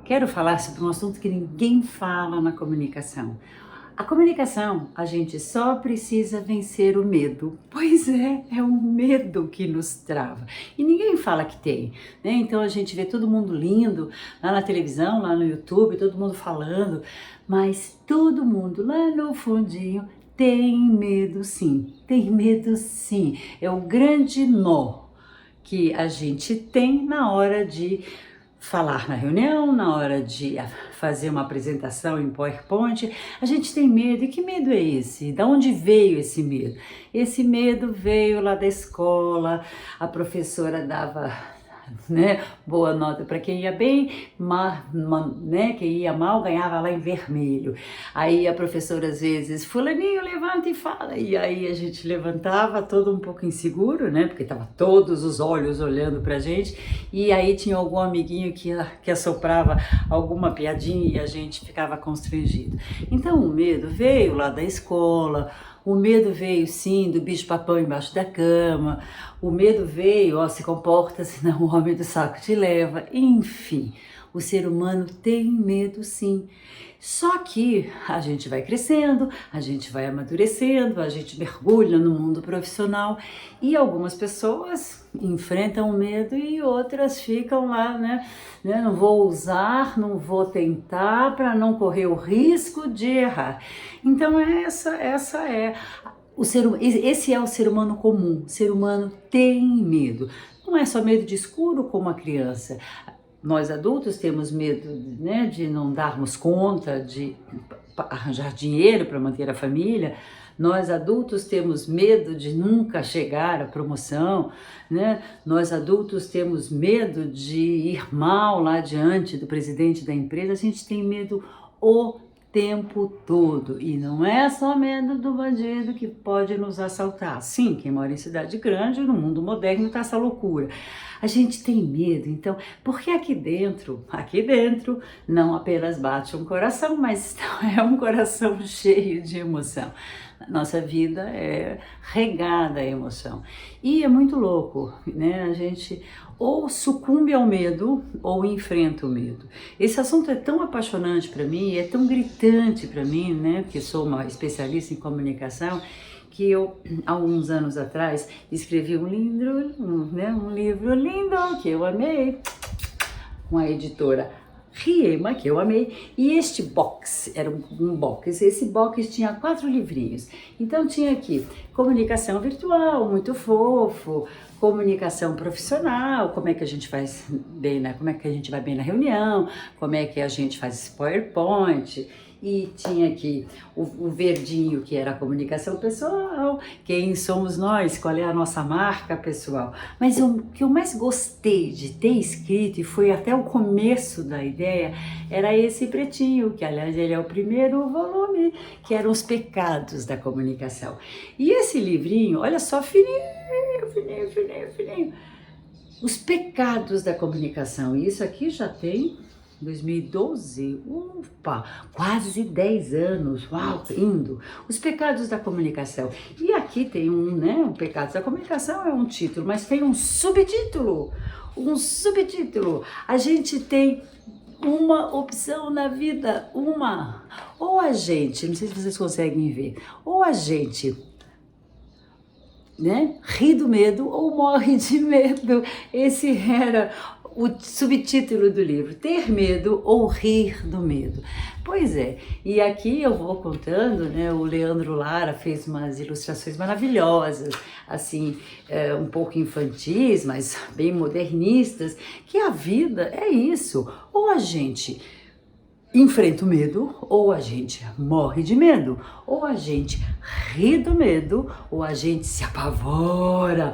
Quero falar sobre um assunto que ninguém fala na comunicação. A comunicação, a gente só precisa vencer o medo. Pois é o medo que nos trava. E ninguém fala que tem, né? Então a gente vê todo mundo lindo lá na televisão, lá no YouTube, todo mundo falando, mas todo mundo lá no fundinho tem medo sim, tem medo sim. É o grande nó que a gente tem na hora de falar na reunião, na hora de fazer uma apresentação em PowerPoint. A gente tem medo. E que medo é esse? Da onde veio esse medo? Esse medo veio lá da escola, a professora dava, né, boa nota para quem ia bem, né, quem ia mal ganhava lá em vermelho. Aí a professora às vezes, fulaninho, levanta e fala, e aí a gente levantava todo um pouco inseguro, né, porque tava todos os olhos olhando pra gente, e aí tinha algum amiguinho que assoprava alguma piadinha e a gente ficava constrangido. Então o medo veio lá da escola. O medo veio, sim, do bicho-papão embaixo da cama. O medo veio, ó, se comporta, senão o homem do saco te leva. Enfim, o ser humano tem medo, sim. Só que a gente vai crescendo, a gente vai amadurecendo, a gente mergulha no mundo profissional e algumas pessoas enfrentam o medo e outras ficam lá, né? Não vou usar, não vou tentar para não correr o risco de errar. Então essa é esse é o ser humano comum. O ser humano tem medo. Não é só medo de escuro como a criança. Nós adultos temos medo, né, de não darmos conta, de arranjar dinheiro para manter a família. Nós adultos temos medo de nunca chegar à promoção, né? Nós adultos temos medo de ir mal lá diante do presidente da empresa. A gente tem medo o tempo todo. E não é só medo do bandido que pode nos assaltar. Sim, quem mora em cidade grande, no mundo moderno, tá essa loucura. A gente tem medo, então, porque aqui dentro, não apenas bate um coração, mas é um coração cheio de emoção. Nossa vida é regada a emoção. E é muito louco, né? A gente ou sucumbe ao medo ou enfrenta o medo. Esse assunto é tão apaixonante para mim, é tão gritante para mim, né? Porque sou uma especialista em comunicação, que eu, há uns anos atrás, escrevi um livro lindo que eu amei, com a editora Riema, que eu amei, e este box, era um box, esse box tinha 4 livrinhos, então tinha aqui comunicação virtual, muito fofo, comunicação profissional, como é que a gente faz bem, como é que a gente vai bem na reunião, como é que a gente faz esse PowerPoint. E tinha aqui o verdinho, que era a comunicação pessoal, quem somos nós, qual é a nossa marca pessoal. Mas o que eu mais gostei de ter escrito, e foi até o começo da ideia, era esse pretinho, que aliás ele é o primeiro volume, que eram os pecados da comunicação. E esse livrinho, olha só, fininho. Os pecados da comunicação. E isso aqui já tem 2012, quase 10 anos, uau, lindo. Os pecados da comunicação. E aqui tem um pecados da comunicação é um título, mas tem um subtítulo. A gente tem uma opção na vida, ou a gente, não sei se vocês conseguem ver, ou a gente, né, ri do medo ou morre de medo. Esse era o subtítulo do livro, ter medo ou rir do medo. Pois é, e aqui eu vou contando, né, o Leandro Lara fez umas ilustrações maravilhosas, assim, um pouco infantis, mas bem modernistas, que a vida é isso, ou a gente enfrenta o medo, ou a gente morre de medo, ou a gente ri do medo, ou a gente se apavora,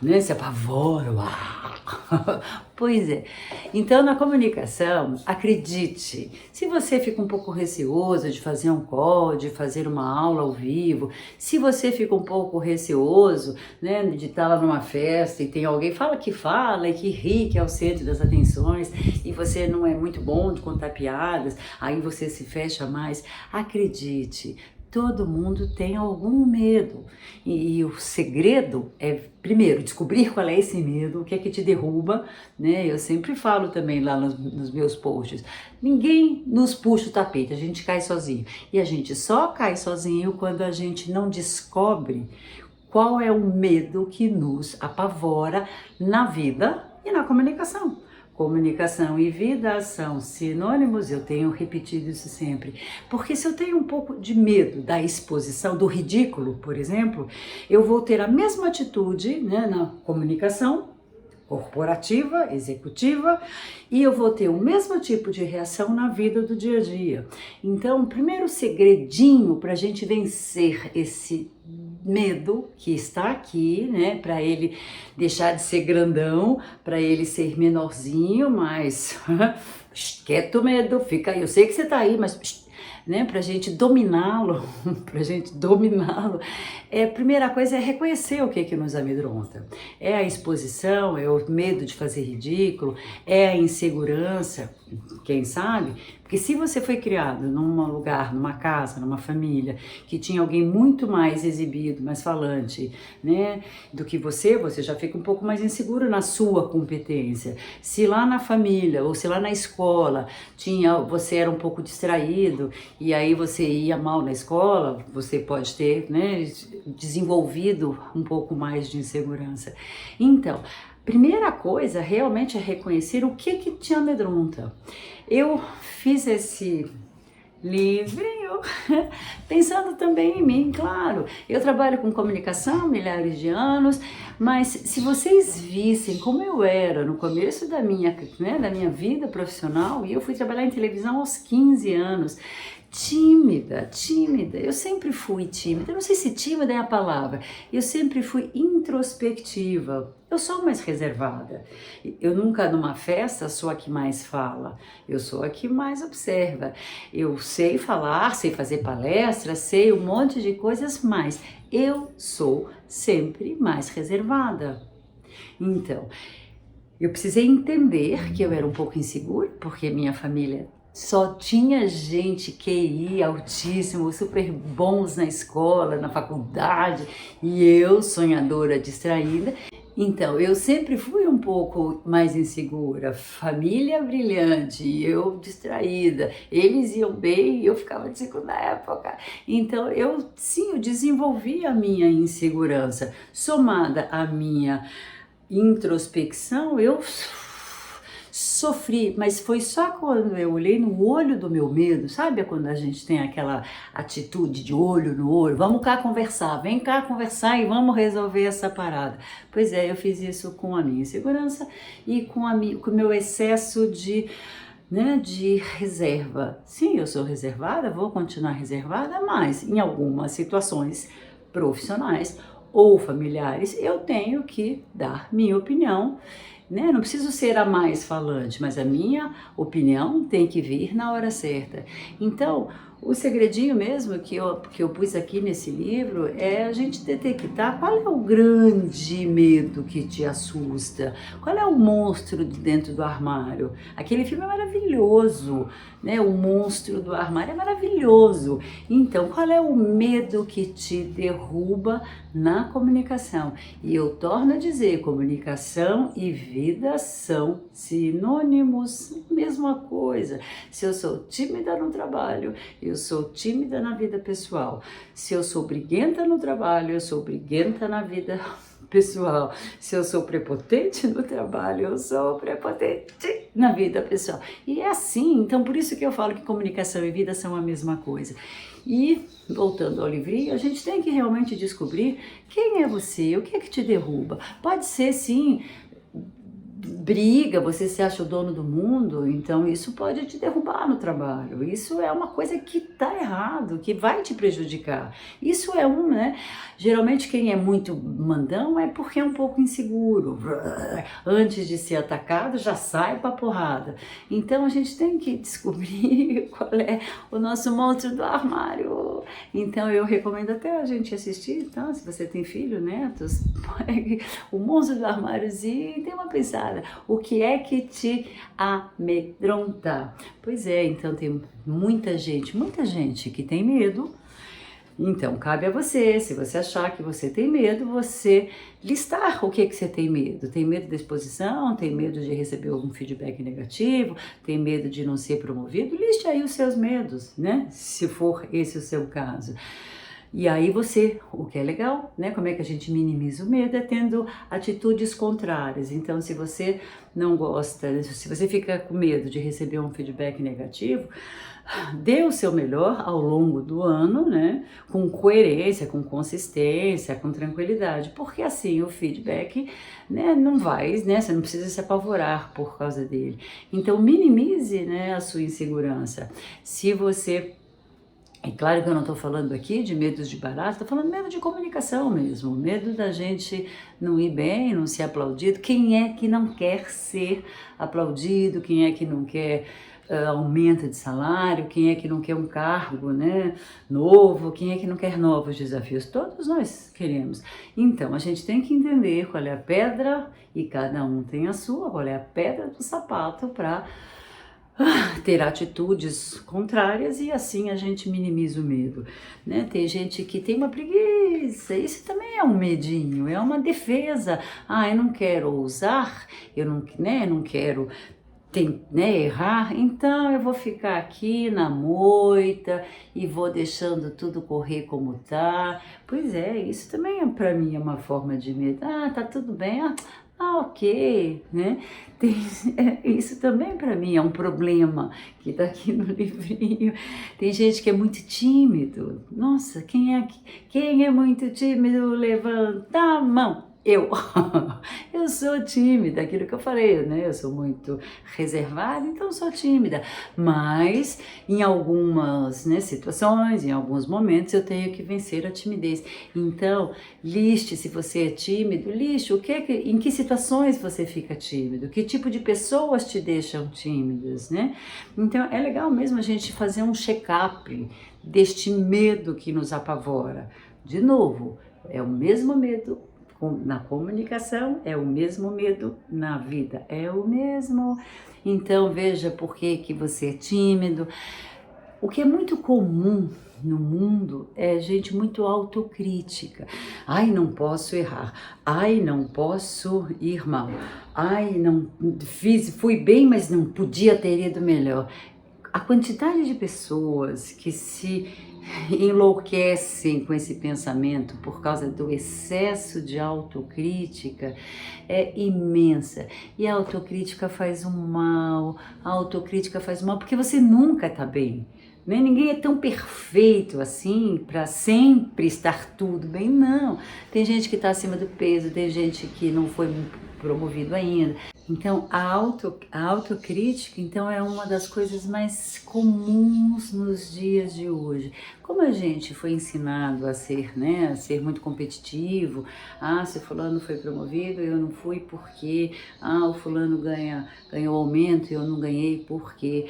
né? Se apavora, uau. Pois é. Então, na comunicação, acredite, se você fica um pouco receoso de fazer um call, de fazer uma aula ao vivo, se você fica um pouco receoso, né, de estar lá numa festa e tem alguém que fala e que ri, que é o centro das atenções, e você não é muito bom de contar piadas, aí você se fecha mais, acredite, todo mundo tem algum medo. E o segredo é, primeiro, descobrir qual é esse medo, o que é que te derruba, né? Eu sempre falo também lá nos meus posts, ninguém nos puxa o tapete, a gente cai sozinho. E a gente só cai sozinho quando a gente não descobre qual é o medo que nos apavora na vida e na comunicação. Comunicação e vida são sinônimos, eu tenho repetido isso sempre. Porque se eu tenho um pouco de medo da exposição, do ridículo, por exemplo, eu vou ter a mesma atitude, né, na comunicação corporativa, executiva, e eu vou ter o mesmo tipo de reação na vida do dia a dia. Então, o primeiro segredinho para a gente vencer esse medo que está aqui, né, para ele deixar de ser grandão, para ele ser menorzinho, mas quieto medo, fica aí, eu sei que você está aí, mas né, para a gente dominá-lo, a primeira coisa é reconhecer o que nos amedronta. É a exposição, é o medo de fazer ridículo, é a insegurança, quem sabe? Porque se você foi criado num lugar, numa casa, numa família, que tinha alguém muito mais exibido, mais falante, né, do que você já fica um pouco mais inseguro na sua competência. Se lá na família, ou se lá na escola, você era um pouco distraído, e aí você ia mal na escola, você pode ter, né, desenvolvido um pouco mais de insegurança. Então, primeira coisa realmente é reconhecer o que te amedronta. Eu fiz esse livrinho pensando também em mim, claro. Eu trabalho com comunicação há milhares de anos, mas se vocês vissem como eu era no começo da minha vida profissional, e eu fui trabalhar em televisão aos 15 anos, tímida, eu sempre fui tímida, eu não sei se tímida é a palavra, eu sempre fui introspectiva, eu sou mais reservada, eu nunca numa festa sou a que mais fala, eu sou a que mais observa, eu sei falar, sei fazer palestras, sei um monte de coisas, mas eu sou sempre mais reservada. Então, eu precisei entender que eu era um pouco insegura, porque minha família só tinha gente QI altíssimo, super bons na escola, na faculdade, e eu, sonhadora, distraída. Então, eu sempre fui um pouco mais insegura, família brilhante, eu distraída, eles iam bem e eu ficava de segunda época. Então, eu desenvolvi a minha insegurança, somada à minha introspecção, eu sofri, mas foi só quando eu olhei no olho do meu medo, sabe quando a gente tem aquela atitude de olho no olho, vamos cá conversar, vem cá conversar e vamos resolver essa parada. Pois é, eu fiz isso com a minha insegurança e com o meu excesso de reserva. Sim, eu sou reservada, vou continuar reservada, mas em algumas situações profissionais ou familiares eu tenho que dar minha opinião, né? Não preciso ser a mais falante, mas a minha opinião tem que vir na hora certa. Então, o segredinho mesmo que eu pus aqui nesse livro é a gente detectar qual é o grande medo que te assusta, qual é o monstro de dentro do armário. Aquele filme é maravilhoso, né? O Monstro do Armário é maravilhoso. Então, qual é o medo que te derruba na comunicação? E eu torno a dizer, comunicação e vida são sinônimos, mesma coisa. Se eu sou tímida no trabalho, eu sou tímida na vida pessoal. Se eu sou briguenta no trabalho, eu sou briguenta na vida pessoal. Se eu sou prepotente no trabalho, eu sou prepotente na vida pessoal. E é assim, então por isso que eu falo que comunicação e vida são a mesma coisa. E, voltando ao livrinho, a gente tem que realmente descobrir quem é você, o que é que te derruba. Pode ser, sim, briga, você se acha o dono do mundo, então isso pode te derrubar no trabalho. Isso é uma coisa que tá errado, que vai te prejudicar. Isso é né? Geralmente quem é muito mandão é porque é um pouco inseguro. Antes de ser atacado, já sai pra porrada. Então a gente tem que descobrir qual é o nosso monstro do armário. Então eu recomendo até a gente assistir, então, se você tem filho, netos, o monstro do armáriozinho e dê uma pensada. O que é que te amedronta? Pois é, então tem muita gente que tem medo, Então, cabe a você, se você achar que você tem medo, você listar o que você tem medo. Tem medo da exposição, tem medo de receber algum feedback negativo, tem medo de não ser promovido? Liste aí os seus medos, né? Se for esse o seu caso. E aí você, o que é legal, né? Como é que a gente minimiza o medo? É tendo atitudes contrárias. Então, se você não gosta, se você fica com medo de receber um feedback negativo, dê o seu melhor ao longo do ano, né? Com coerência, com consistência, com tranquilidade, porque assim o feedback, né, não vai, né? Você não precisa se apavorar por causa dele. Então, minimize, né, a sua insegurança. Se você É claro que eu não estou falando aqui de medos de barato, estou falando medo de comunicação mesmo, medo da gente não ir bem, não ser aplaudido. Quem é que não quer ser aplaudido? Quem é que não quer aumento de salário? Quem é que não quer um cargo, né, novo? Quem é que não quer novos desafios? Todos nós queremos. Então, a gente tem que entender qual é a pedra, e cada um tem a sua, qual é a pedra do sapato para ter atitudes contrárias e assim a gente minimiza o medo, né? Tem gente que tem uma preguiça, isso também é um medinho, é uma defesa. Ah, eu não quero ousar, eu não, né, não quero né, errar, então eu vou ficar aqui na moita e vou deixando tudo correr como tá. Pois é, isso também para mim é uma forma de medo. Ah, tá tudo bem, ok, né? Tem, isso também para mim é um problema que tá aqui no livrinho. Tem gente que é muito tímido. Nossa, quem é muito tímido, levanta a mão. Eu, eu sou tímida, aquilo que eu falei, né? Eu sou muito reservada, então sou tímida. Mas em algumas, né, situações, em alguns momentos, eu tenho que vencer a timidez. Então, liste se você é tímido, liste em que situações você fica tímido, que tipo de pessoas te deixam tímidas, né? Então, é legal mesmo a gente fazer um check-up deste medo que nos apavora. De novo, é o mesmo medo na comunicação, é o mesmo medo na vida, é o mesmo. Então veja por que você é tímido. O que é muito comum no mundo é gente muito autocrítica. Ai, não posso errar. Ai, não posso ir mal. Ai, não fui bem, mas não podia ter ido melhor. A quantidade de pessoas que se enlouquecem com esse pensamento por causa do excesso de autocrítica é imensa. E a autocrítica faz um mal porque você nunca está bem. Né? Ninguém é tão perfeito assim para sempre estar tudo bem, não. Tem gente que está acima do peso, tem gente que não foi promovido ainda. Então, a autocrítica, então, é uma das coisas mais comuns nos dias de hoje. Como a gente foi ensinado a ser, né, a ser muito competitivo, se o fulano foi promovido, eu não fui porque, o fulano ganhou aumento, eu não ganhei porque,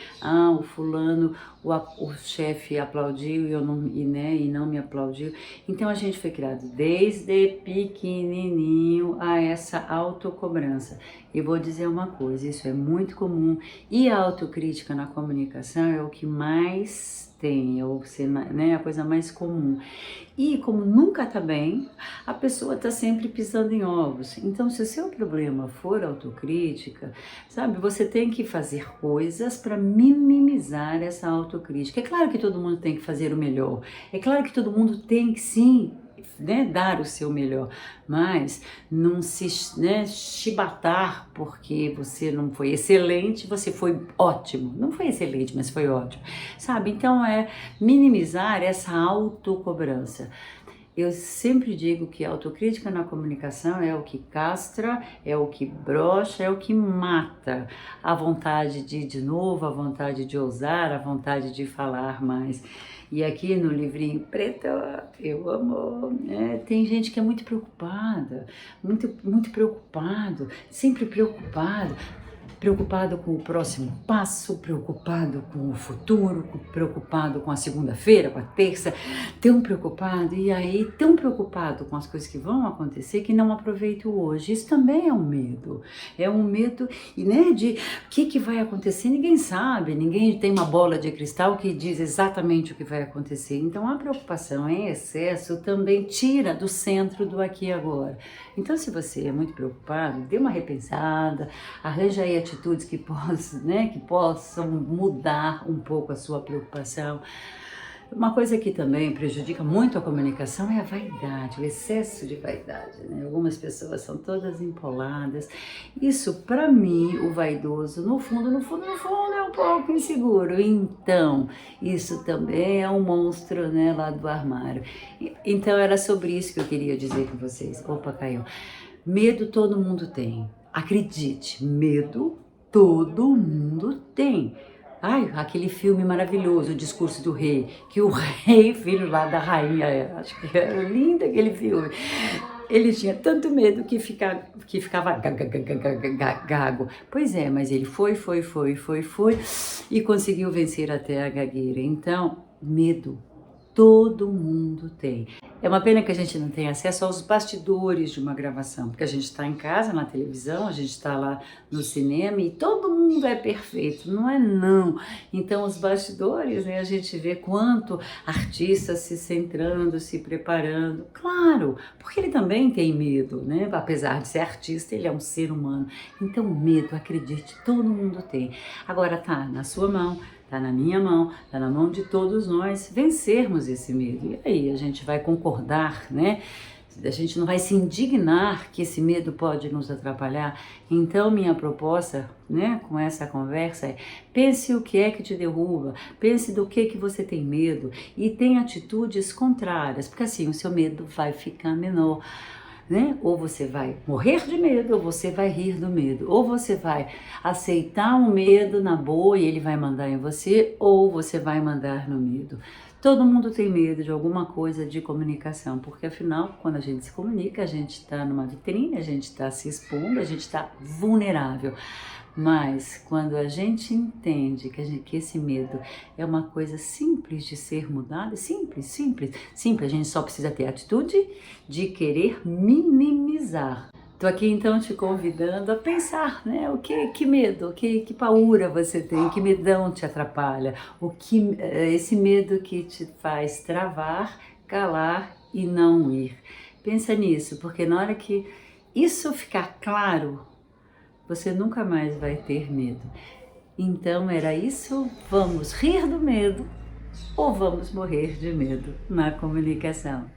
o fulano, o chefe aplaudiu e não me aplaudiu. Então, a gente foi criado desde pequenininho a essa autocobrança. E vou dizer uma coisa, isso é muito comum e a autocrítica na comunicação é o que mais tem, né, a coisa mais comum. E como nunca tá bem, a pessoa tá sempre pisando em ovos. Então, se o seu problema for autocrítica, sabe, você tem que fazer coisas para minimizar essa autocrítica. É claro que todo mundo tem que fazer o melhor. É claro que todo mundo tem que sim, né, dar o seu melhor, mas não se, né, chibatar porque você não foi excelente, você foi ótimo. Não foi excelente, mas foi ótimo, sabe? Então é minimizar essa autocobrança. Eu sempre digo que a autocrítica na comunicação é o que castra, é o que brocha, é o que mata a vontade de ir de novo, a vontade de ousar, a vontade de falar mais. E aqui no livrinho preto, eu amo, né? Tem gente que é muito preocupada, muito preocupado, sempre preocupado. preocupado com o próximo passo, preocupado com o futuro, preocupado com a segunda-feira, com a terça, tão preocupado, e aí tão preocupado com as coisas que vão acontecer que não aproveita o hoje. Isso também é um medo, e né, de o que vai acontecer, ninguém sabe, ninguém tem uma bola de cristal que diz exatamente o que vai acontecer. Então a preocupação em excesso também tira do centro do aqui e agora. Então se você é muito preocupado, dê uma repensada, arranja aí atitudes que possam mudar um pouco a sua preocupação. Uma coisa que também prejudica muito a comunicação é a vaidade, o excesso de vaidade, né? Algumas pessoas são todas empoladas. Isso, para mim, o vaidoso, no fundo, é um pouco inseguro. Então, isso também é um monstro, né, lá do armário. Então, era sobre isso que eu queria dizer com vocês. Opa, caiu. Medo todo mundo tem. Acredite, medo todo mundo tem. Ai, aquele filme maravilhoso, O Discurso do Rei, que o rei, filho lá da rainha, acho que era lindo aquele filme. Ele tinha tanto medo que ficava gago. Pois é, mas ele foi e conseguiu vencer até a gagueira. Então, medo todo mundo tem. É uma pena que a gente não tenha acesso aos bastidores de uma gravação, porque a gente está em casa, na televisão, a gente está lá no cinema e todo mundo é perfeito, não é não. Então os bastidores, né, a gente vê quanto artista se centrando, se preparando, claro, porque ele também tem medo, né? Apesar de ser artista, ele é um ser humano. Então medo, acredite, todo mundo tem. Agora tá na sua mão, tá na minha mão, tá na mão de todos nós vencermos esse medo. E aí a gente vai concordar, né? A gente não vai se indignar que esse medo pode nos atrapalhar. Então minha proposta, né, com essa conversa é: pense o que é que te derruba, pense do que você tem medo e tenha atitudes contrárias, porque assim o seu medo vai ficar menor. Né? Ou você vai morrer de medo, ou você vai rir do medo, ou você vai aceitar o medo na boa e ele vai mandar em você, ou você vai mandar no medo. Todo mundo tem medo de alguma coisa de comunicação, porque afinal, quando a gente se comunica, a gente está numa vitrine, a gente está se expondo, a gente está vulnerável. Mas quando a gente entende que esse medo é uma coisa simples de ser mudada, simples, a gente só precisa ter a atitude de querer minimizar. Estou aqui então te convidando a pensar, né? Que medo, que paura você tem, que medão te atrapalha, esse medo que te faz travar, calar e não ir. Pensa nisso, porque na hora que isso ficar claro, você nunca mais vai ter medo. Então era isso, vamos rir do medo ou vamos morrer de medo na comunicação.